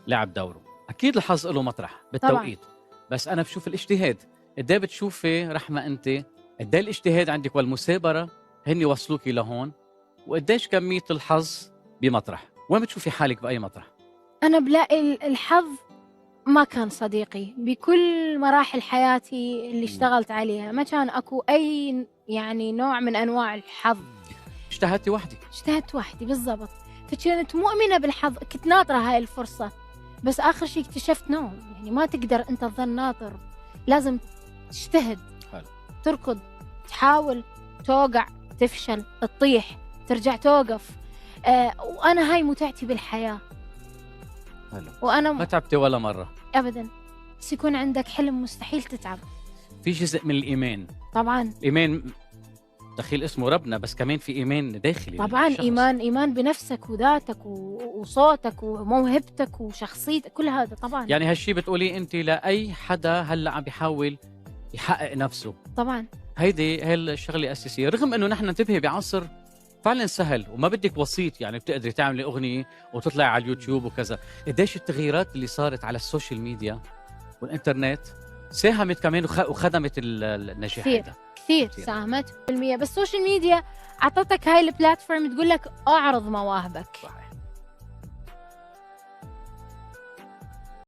لعب دوره. اكيد الحظ له مطرح بالتوقيت، بس انا بشوف الاجتهاد. قد ايه بتشوفي رحمه انت قد ايه الاجتهاد عندك والمثابره هن وصلوكي لهون، وقديش كميه الحظ بمطرح؟ وين بتشوفي حالك باي مطرح؟ أنا بلاقي الحظ ما كان صديقي بكل مراحل حياتي اللي اشتغلت عليها. ما كان أكو أي يعني نوع من أنواع الحظ. اجتهدتي وحدك. اجتهدت وحدي بالضبط، فكنت مؤمنة بالحظ، كنت ناطرة هاي الفرصة. بس آخر شيء اكتشفت نو، يعني ما تقدر أنت تظل ناطر، لازم تجتهد. حلو. تركض، تحاول، توقع، تفشل، تطيح، ترجع توقف. وأنا هاي متعتي بالحياة. حلو. وأنا ما تعبتي ولا مره؟ أبدا. بس يكون عندك حلم مستحيل تتعب. في جزء من الايمان. طبعا الايمان دخيل اسمه ربنا، بس كمان في ايمان داخلي طبعا للشخص. إيمان بنفسك وذاتك وصوتك وموهبتك وشخصيتك، كل هذا طبعا. يعني هالشي بتقولي انت لاي حدا هلا عم بيحاول يحقق نفسه. طبعا هي الشغله الاساسيه، رغم انه نحن ننتبه بعصر فعلا سهل وما بدك وسيط، يعني بتقدري تعملي اغنيه وتطلعي على اليوتيوب وكذا. قديش التغييرات اللي صارت على السوشيال ميديا والانترنت ساهمت كمان وخدمت النجاح كثير هذا. كثير كثير. ساهمت بالمية. بس السوشيال ميديا أعطتك هاي البلاتفورم تقول لك أعرض مواهبك. صحيح.